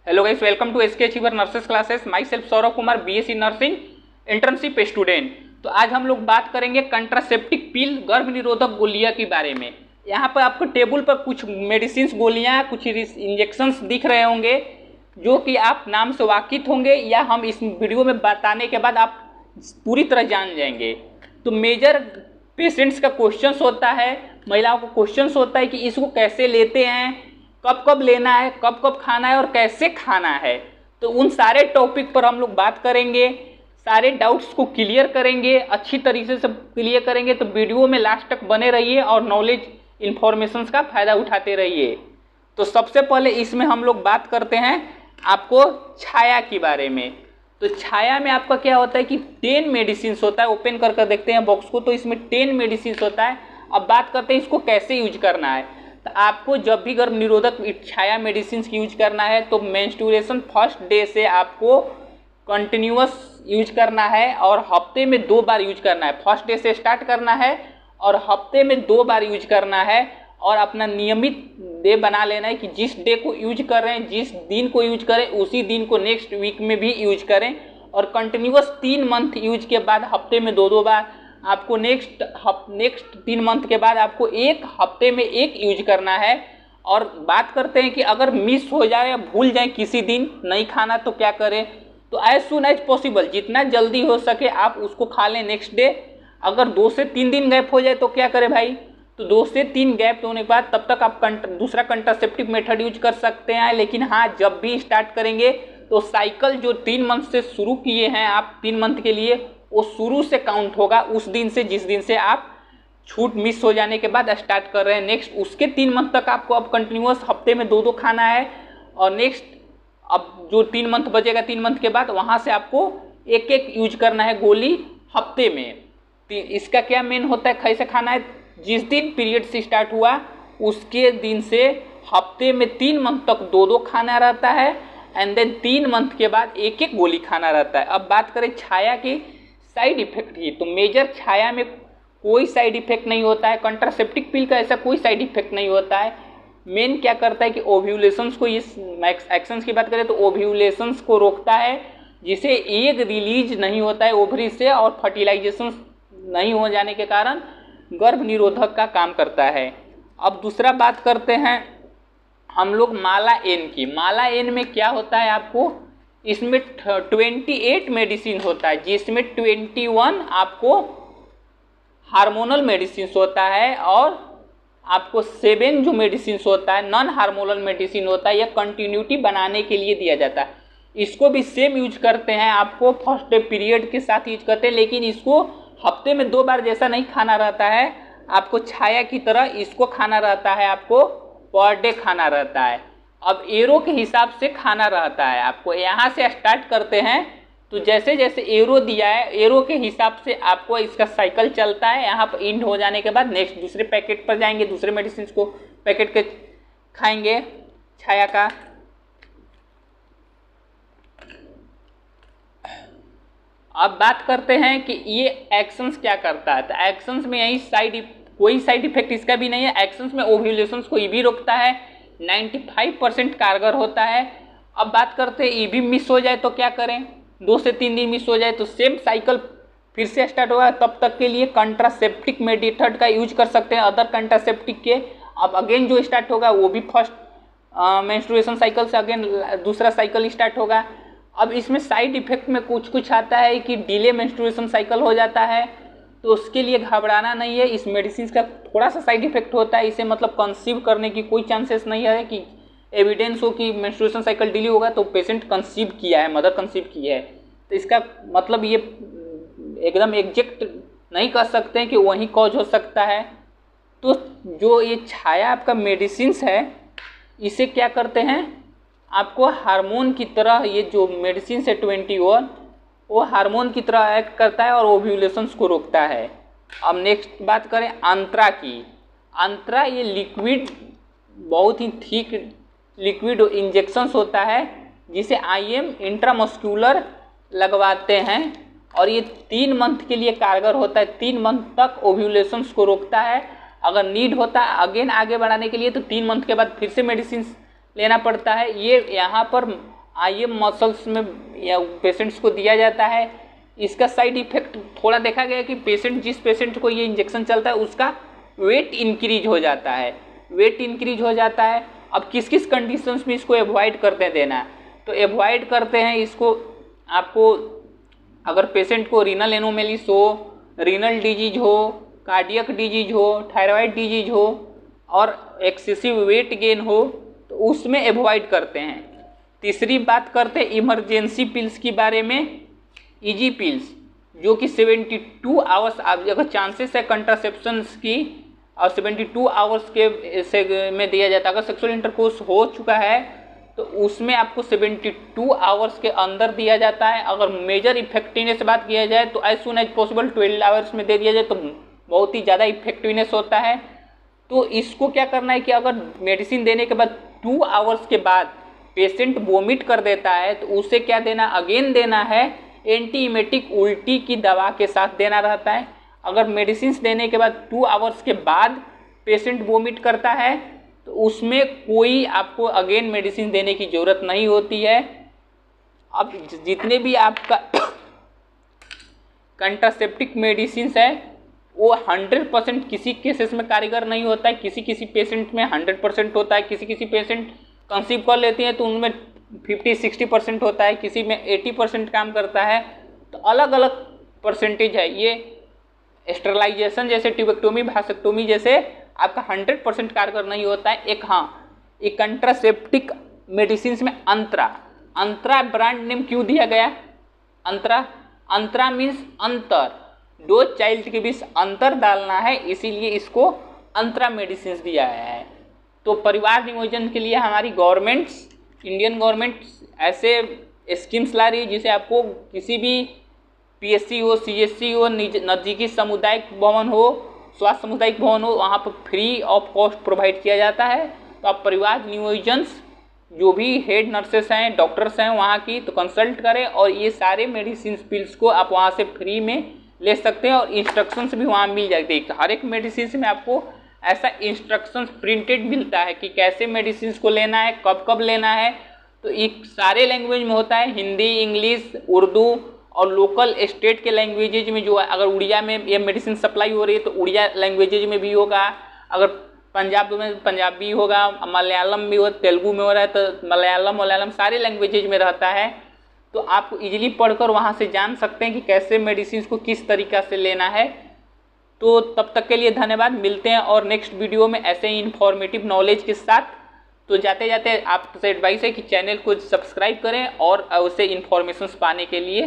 Hello guys, welcome to SK achiever nurses classes. Myself Saurabh Kumar, BSc nursing internship student. तो आज हम लोग बात करेंगे कंट्रासेप्टिक पिल, गर्भ निरोधक गोलियां के बारे में। यहाँ पर आपको टेबल पर कुछ मेडिसिन गोलियां, कुछ इंजेक्शंस दिख रहे होंगे जो कि आप नाम से वाकिफ होंगे या हम इस वीडियो में बताने के बाद आप पूरी तरह जान जाएंगे। तो मेजर पेशेंट्स का क्वेश्चंस होता है, महिलाओं को क्वेश्चंस होता है कि इसको कैसे लेते हैं, कब कब लेना है, कब कब खाना है और कैसे खाना है। तो उन सारे टॉपिक पर हम लोग बात करेंगे, सारे डाउट्स को क्लियर करेंगे, अच्छी तरीके से क्लियर करेंगे। तो वीडियो में लास्ट तक बने रहिए और नॉलेज इन्फॉर्मेशंस का फ़ायदा उठाते रहिए। तो सबसे पहले इसमें हम लोग बात करते हैं आपको छाया के बारे में। तो छाया में आपका क्या होता है कि 10 मेडिसिन होता है। ओपन कर देखते हैं बॉक्स को, तो इसमें 10 मेडिसिन होता है। अब बात करते हैं इसको कैसे यूज करना है। तो आपको जब भी गर्भ निरोधक छाया मेडिसिन यूज करना है तो मेंस्ट्रुएशन फर्स्ट डे से आपको कंटिन्यूअस यूज करना है और हफ्ते में 2 बार यूज करना है। फर्स्ट डे से स्टार्ट करना है और हफ्ते में 2 बार यूज करना है और अपना नियमित डे बना लेना है कि जिस डे को यूज कर रहे हैं, जिस दिन को यूज करें, उसी दिन को नेक्स्ट वीक में भी यूज करें। और कंटिन्यूअस 3 मंथ यूज के बाद हफ्ते में 2-2 बार आपको नेक्स्ट 3 मंथ के बाद आपको एक हफ्ते में 1 यूज करना है। और बात करते हैं कि अगर मिस हो जाए या भूल जाए किसी दिन नहीं खाना तो क्या करें। तो एज सुन एज पॉसिबल, जितना जल्दी हो सके आप उसको खा लें नेक्स्ट डे। अगर 2 से 3 दिन गैप हो जाए तो क्या करें भाई, तो 2 से 3 गैप होने के बाद तब तक आप दूसरा कंट्रासेप्टिव मेथड यूज कर सकते हैं। लेकिन हाँ, जब भी स्टार्ट करेंगे तो साइकिल जो 3 मंथ से शुरू किए हैं आप 3 मंथ के लिए, वो शुरू से काउंट होगा उस दिन से जिस दिन से आप छूट मिस हो जाने के बाद स्टार्ट कर रहे हैं। नेक्स्ट उसके 3 मंथ तक आपको अब कंटिन्यूअस हफ्ते में 2-2 खाना है। और नेक्स्ट अब जो 3 मंथ बचेगा 3 मंथ के बाद वहाँ से आपको 1-1 यूज करना है गोली हफ्ते में। इसका क्या मेन होता है, कैसे खाना है, जिस दिन पीरियड से स्टार्ट हुआ उसके दिन से हफ्ते में 3 मंथ तक 2-2 खाना रहता है एंड देन 3 मंथ के बाद 1-1 गोली खाना रहता है। अब बात करें छाया की साइड इफेक्ट की, तो मेजर छाया में कोई साइड इफेक्ट नहीं होता है। कंट्रासेप्टिक पिल का ऐसा कोई साइड इफेक्ट नहीं होता है। मेन क्या करता है कि ओव्यूलेशंस को, इस एक्शंस की बात करें तो ओव्यूलेशंस को रोकता है, जिसे एग रिलीज नहीं होता है ओवरी से और फर्टिलाइजेशन नहीं हो जाने के कारण गर्भ निरोधक का काम करता है। अब दूसरा बात करते हैं हम लोग माला एन की। माला एन में क्या होता है, आपको इसमें 28 मेडिसिन होता है, जिसमें 21 आपको हार्मोनल मेडिसिन होता है और आपको 7 जो मेडिसिन होता है नॉन हार्मोनल मेडिसिन होता है। यह कंटिन्यूटी बनाने के लिए दिया जाता है। इसको भी सेम यूज करते हैं, आपको फर्स्ट डे पीरियड के साथ यूज करते हैं, लेकिन इसको हफ्ते में 2 बार जैसा नहीं खाना रहता है आपको छाया की तरह। इसको खाना रहता है आपको पर डे खाना रहता है। अब एरो के हिसाब से खाना रहता है आपको। यहाँ से स्टार्ट करते हैं तो जैसे जैसे एरो दिया है एरो के हिसाब से आपको इसका साइकिल चलता है। यहाँ पर इंड हो जाने के बाद नेक्स्ट दूसरे पैकेट पर जाएंगे, दूसरे मेडिसिन को पैकेट के खाएंगे छाया का। अब बात करते हैं कि ये एक्शंस क्या करता है। तो एक्शंस में यही कोई साइड इफेक्ट इसका भी नहीं है। एक्शंस में ओव्यूलेशंस को भी रोकता है, 95% कारगर होता है। अब बात करते हैं ये भी मिस हो जाए तो क्या करें, 2 से 3 दिन मिस हो जाए तो सेम साइकिल फिर से स्टार्ट होगा। तब तक के लिए कंट्रासेप्टिक मेथड का यूज कर सकते हैं अदर कंट्रासेप्टिक के। अब अगेन जो स्टार्ट होगा वो भी फर्स्ट मेंस्ट्रुएशन साइकिल से अगेन दूसरा साइकिल स्टार्ट होगा। अब इसमें साइड इफेक्ट में कुछ आता है कि डिले मेंस्ट्रुएशन साइकिल हो जाता है, तो उसके लिए घबराना नहीं है। इस मेडिसिन का थोड़ा सा साइड इफेक्ट होता है, इसे मतलब कंसीव करने की कोई चांसेस नहीं है कि एविडेंस हो कि मेंस्ट्रुएशन साइकिल डिले होगा तो पेशेंट कंसीव किया है, मदर कंसीव की है। तो इसका मतलब ये एकदम एग्जैक्ट नहीं कर सकते हैं कि वही कॉज हो सकता है। तो जो ये छाया आपका मेडिसिन्स है इसे क्या करते हैं, आपको हार्मोन की तरह, ये जो मेडिसिन है 21 वो हार्मोन की तरह एक्ट करता है और ओव्यूलेशंस को रोकता है। अब नेक्स्ट बात करें अंतरा की। अंतरा ये लिक्विड, बहुत ही थिक लिक्विड इंजेक्शंस होता है जिसे IM इंट्रामस्कुलर लगवाते हैं और ये 3 मंथ के लिए कारगर होता है। 3 मंथ तक ओव्यूलेशंस को रोकता है। अगर नीड होता है अगेन आगे बढ़ाने के लिए तो 3 मंथ के बाद फिर से मेडिसिन लेना पड़ता है। ये यहाँ पर IM मसल्स में या पेशेंट्स को दिया जाता है। इसका साइड इफेक्ट थोड़ा देखा गया कि जिस पेशेंट को ये इंजेक्शन चलता है उसका वेट इंक्रीज हो जाता है। अब किस किस कंडीशंस में इसको अवॉइड करते देना है, तो अवॉइड करते हैं इसको आपको अगर पेशेंट को रीनल एनोमेलिस हो, रीनल डिजीज हो, कार्डियक डिजीज हो, थायराइड डिजीज हो और एक्सेसिव वेट गेन हो तो उसमें अवॉइड करते हैं। तीसरी बात करते हैं इमरजेंसी पिल्स के बारे में। ईजी पिल्स जो कि 72 आवर्स अगर चांसेस है कंट्रासेप्शंस की और 72 आवर्स के से में दिया जाता है। अगर सेक्सुअल इंटरकोर्स हो चुका है तो उसमें आपको 72 आवर्स के अंदर दिया जाता है। अगर मेजर इफेक्टिवनेस बात किया जाए तो as soon as possible 12 hours में दे दिया जाए तो बहुत ही ज़्यादा इफेक्टिवनेस होता है। तो इसको क्या करना है कि अगर मेडिसिन देने के बाद 2 आवर्स के बाद पेशेंट वोमिट कर देता है तो उसे क्या देना, अगेन देना है एंटीइमेटिक उल्टी की दवा के साथ देना रहता है। अगर मेडिसिन देने के बाद 2 आवर्स के बाद पेशेंट वोमिट करता है तो उसमें कोई आपको अगेन मेडिसिन देने की ज़रूरत नहीं होती है। अब जितने भी आपका कंट्रासेप्टिक मेडिसिन है वो 100% किसी केसेस में कारगर नहीं होता है, किसी पेशेंट में 100% होता है, किसी पेशेंट कंसीव कर लेते हैं तो उनमें 50-60% होता है, किसी में 80% काम करता है। तो अलग अलग परसेंटेज है। ये स्टरलाइजेशन जैसे ट्यूबेक्टोमी, भासेक्टोमी जैसे आपका 100% कारगर नहीं होता है। एक कंट्रासेप्टिक मेडिसिन में अंतरा ब्रांड नेम क्यों दिया गया? अंतरा मीन्स अंतर, 2 चाइल्ड के बीच अंतर डालना है, इसीलिए इसको अंतरा मेडिसिन दिया गया है। तो परिवार नियोजन के लिए हमारी इंडियन गवर्नमेंट ऐसे स्कीम्स ला रही है जिसे आपको किसी भी PSC हो, CSC हो, नज़दीकी सामुदायिक भवन हो, स्वास्थ्य सामुदायिक भवन हो, वहाँ पर फ्री ऑफ कॉस्ट प्रोवाइड किया जाता है। तो आप परिवार नियोजन्स जो भी हेड नर्सेस हैं, डॉक्टर्स हैं वहाँ की, तो कंसल्ट करें और ये सारे मेडिसिन पिल्स को आप वहाँ से फ्री में ले सकते हैं और इंस्ट्रक्शंस भी वहाँ मिल जाते हैं। हर एक मेडिसिन में आपको ऐसा इंस्ट्रक्शंस प्रिंटेड मिलता है कि कैसे मेडिसिन को लेना है, कब कब लेना है। तो एक सारे लैंग्वेज में होता है, हिंदी, इंग्लिश, उर्दू और लोकल स्टेट के लैंग्वेजेज में। जो अगर उड़िया में ये मेडिसिन सप्लाई हो रही है तो उड़िया लैंग्वेजेज में भी होगा, अगर पंजाब में पंजाबी होगा, मलयालम में हो, तेलुगु में हो रहा है तो मलयालम सारे लैंग्वेजेज में रहता है। तो आप इजीली पढ़कर वहाँ से जान सकते हैं कि कैसे मेडिसिन को किस तरीक़ा से लेना है। तो तब तक के लिए धन्यवाद। मिलते हैं और नेक्स्ट वीडियो में ऐसे ही इन्फॉर्मेटिव नॉलेज के साथ। तो जाते जाते आपसे एडवाइस है कि चैनल को सब्सक्राइब करें और उससे इन्फॉर्मेशन पाने के लिए